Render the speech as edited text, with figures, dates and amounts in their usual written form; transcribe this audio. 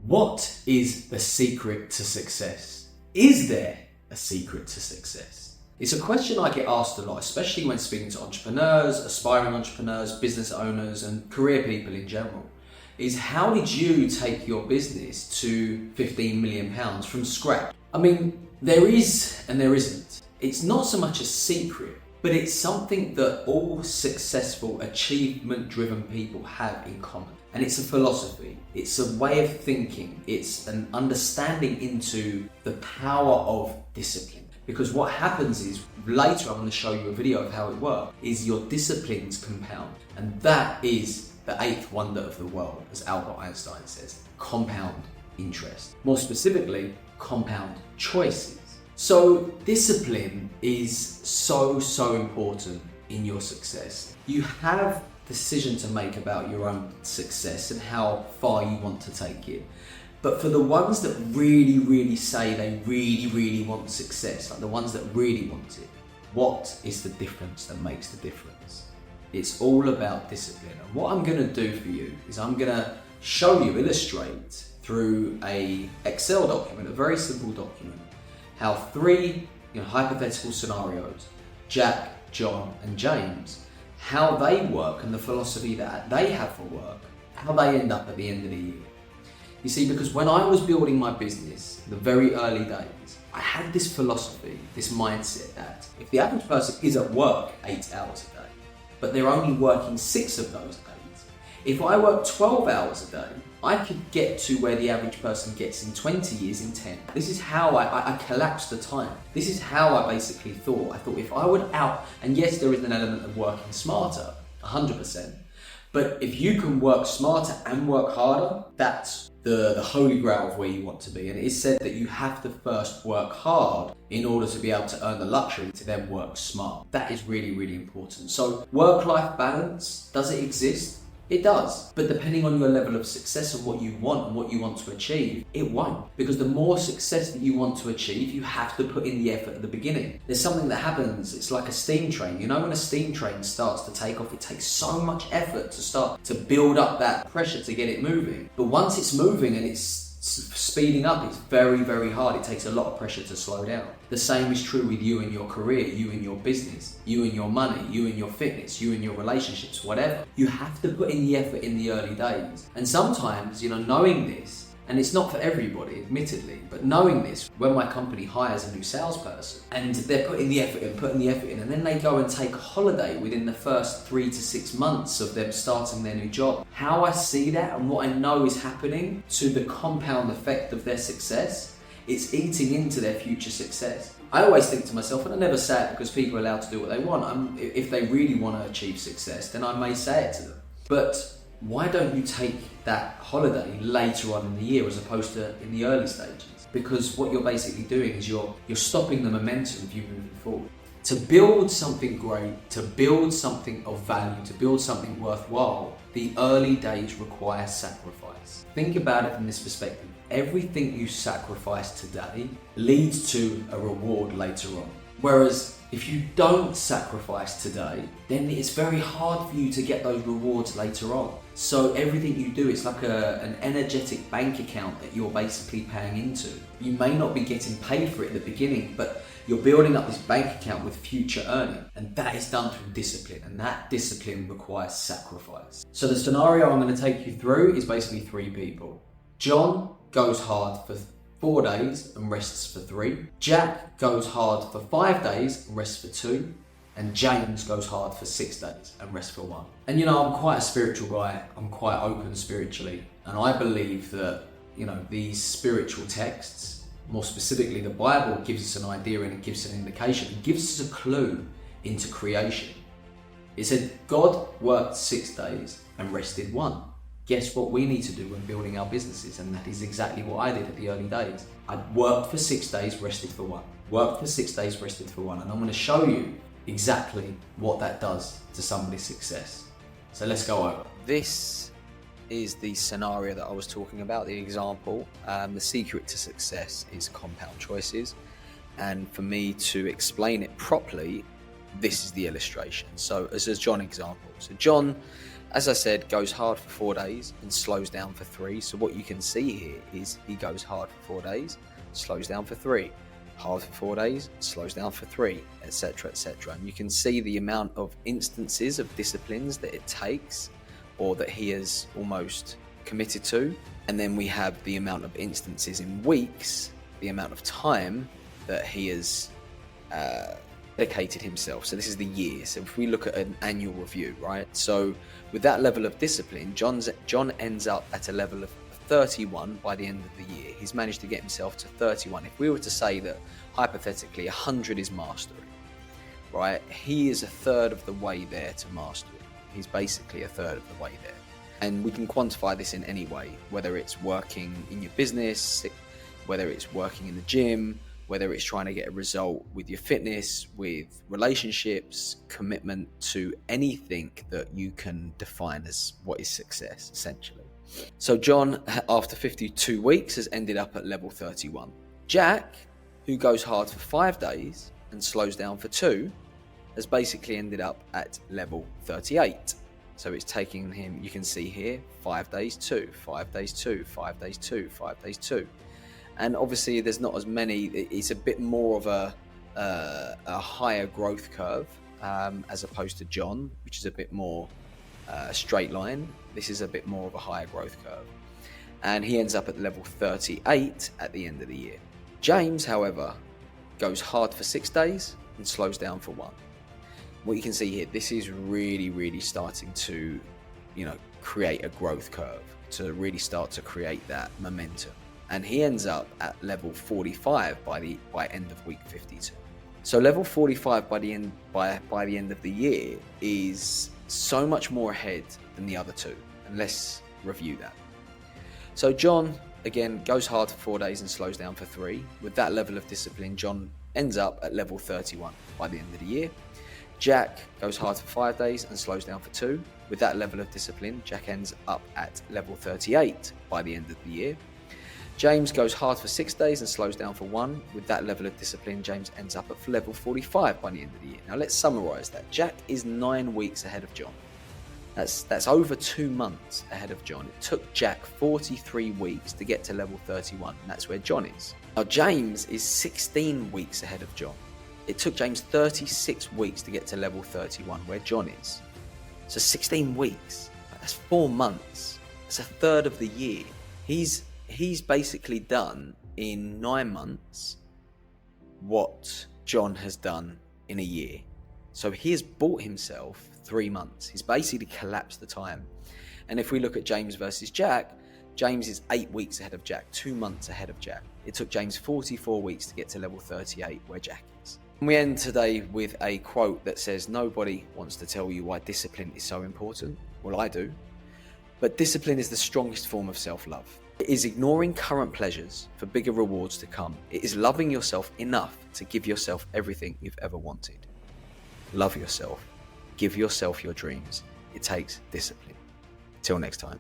What is the secret to success? Is there a secret to success? It's a question I get asked a lot, especially when speaking to entrepreneurs, aspiring entrepreneurs, business owners, and career people in general. Is how did you take your business to £15 million from scratch? I mean, there is and there isn't. It's not so much a secret, but it's something that all successful, achievement-driven people have in common. And it's a philosophy, it's a way of thinking, it's an understanding into the power of discipline. Because what happens is, later I'm going to show you a video of how it works, is your disciplines compound. And that is the eighth wonder of the world, as Albert Einstein says, compound interest. More specifically, compound choices. So discipline is so important in your success. You have decision to make about your own success and how far you want to take it. But for the ones that really say they really want success, like the ones that really want it, what is the difference that makes the difference? It's all about discipline. And what I'm going to do for you is I'm going to show you, illustrate through a Excel document, a very simple document, how three hypothetical scenarios, Jack, John and James, how they work and the philosophy that they have for work, how they end up at the end of the year. You see, because when I was building my business, the very early days, I had this philosophy, this mindset that if the average person is at work 8 hours a day, but they're only working 6 of those days, if I work 12 hours a day, I could get to where the average person gets in 20 years in 10. This is how I collapsed the time. This is how I basically thought. I thought if I would and yes, there is an element of working smarter, 100%. But if you can work smarter and work harder, that's the holy grail of where you want to be. And it is said that you have to first work hard in order to be able to earn the luxury to then work smart. That is really important. So work-life balance, does it exist? It does, but depending on your level of success and what you want to achieve, it won't. Because the more success that you want to achieve, you have to put in the effort at the beginning. There's something that happens, it's like a steam train. You know, when a steam train starts to take off, it takes so much effort to start to build up that pressure to get it moving. But once it's moving and it's speeding up, it's very hard. It takes a lot of pressure to slow down. The same is true with you and your career, you and your business, you and your money, you and your fitness, you and your relationships, whatever. You have to put in the effort in the early days. And sometimes, knowing this, and it's not for everybody, admittedly, but knowing this, when my company hires a new salesperson and they're putting the effort in, and then they go and take a holiday within the first 3 to 6 months of them starting their new job, how I see that and what I know is happening to the compound effect of their success, it's eating into their future success. I always think to myself, and I never say it because people are allowed to do what they want. If they really want to achieve success, then I may say it to them. But why don't you take that holiday later on in the year as opposed to in the early stages? Because what you're basically doing is you're stopping the momentum of you moving forward. To build something great, to build something of value, to build something worthwhile, the early days require sacrifice. Think about it from this perspective. Everything you sacrifice today leads to a reward later on. Whereas if you don't sacrifice today, then it's very hard for you to get those rewards later on. So everything you do is like an energetic bank account that you're basically paying into. You may not be getting paid for it at the beginning, but you're building up this bank account with future earning. And that is done through discipline. And that discipline requires sacrifice. So the scenario I'm going to take you through is basically 3 people. John goes hard for 4 days and rests for 3. Jack goes hard for 5 days and rests for 2. And James goes hard for 6 days and rests for 1. And I'm quite a spiritual guy. I'm quite open spiritually. And I believe that, these spiritual texts, more specifically the Bible, gives us an idea and it gives us an indication. It gives us a clue into creation. It said God worked 6 days and rested 1. Guess what we need to do when building our businesses? And that is exactly what I did at the early days. I worked for 6 days, rested for 1. Worked for 6 days, rested for 1. And I'm going to show you exactly what that does to somebody's success. So let's go over. This is the scenario that I was talking about, the example. The secret to success is compound choices. And for me to explain it properly, this is the illustration. So as a John example. So John As I said, goes hard for 4 days and slows down for 3. So what you can see here is he goes hard for 4 days, slows down for 3, hard for 4 days, slows down for 3, etc., etc. And you can see the amount of instances of disciplines that it takes, or that he has almost committed to. And then we have the amount of instances in weeks, the amount of time that he has dedicated himself. So this is the year. So if we look at an annual review, right? So with that level of discipline, John ends up at a level of 31 by the end of the year. He's managed to get himself to 31. If we were to say that hypothetically 100 is mastery, right? He is a third of the way there to mastery. He's basically a third of the way there. And we can quantify this in any way, whether it's working in your business, whether it's working in the gym, whether it's trying to get a result with your fitness, with relationships, commitment to anything that you can define as what is success, essentially. So John, after 52 weeks, has ended up at level 31. Jack, who goes hard for 5 days and slows down for 2, has basically ended up at level 38. So it's taking him, you can see here, 5 days 2, 5 days 2, 5 days 2, 5 days 2. And obviously there's not as many, it's a bit more of a higher growth curve as opposed to John, which is a bit more straight line. This is a bit more of a higher growth curve. And he ends up at level 38 at the end of the year. James, however, goes hard for 6 days and slows down for 1. What you can see here, this is really, really starting to, create a growth curve, to really start to create that momentum. And he ends up at level 45 by end of week 52. So level 45 by the end of the year is so much more ahead than the other two. And let's review that. So John, again, goes hard for 4 days and slows down for 3. With that level of discipline, John ends up at level 31 by the end of the year. Jack goes hard for 5 days and slows down for 2. With that level of discipline, Jack ends up at level 38 by the end of the year. James goes hard for 6 days and slows down for 1. With that level of discipline, James ends up at level 45 by the end of the year. Now let's summarise that. Jack is 9 weeks ahead of John. That's over 2 months ahead of John. It took Jack 43 weeks to get to level 31, and that's where John is. Now James is 16 weeks ahead of John. It took James 36 weeks to get to level 31, where John is. So 16 weeks. That's 4 months. That's a third of the year. He's basically done in 9 months what John has done in a year. So he has bought himself 3 months. He's basically collapsed the time. And if we look at James versus Jack, James is 8 weeks ahead of Jack, 2 months ahead of Jack. It took James 44 weeks to get to level 38, where Jack is. And we end today with a quote that says, "Nobody wants to tell you why discipline is so important." Well, I do. But discipline is the strongest form of self-love. It is ignoring current pleasures for bigger rewards to come. It is loving yourself enough to give yourself everything you've ever wanted. Love yourself. Give yourself your dreams. It takes discipline. Till next time.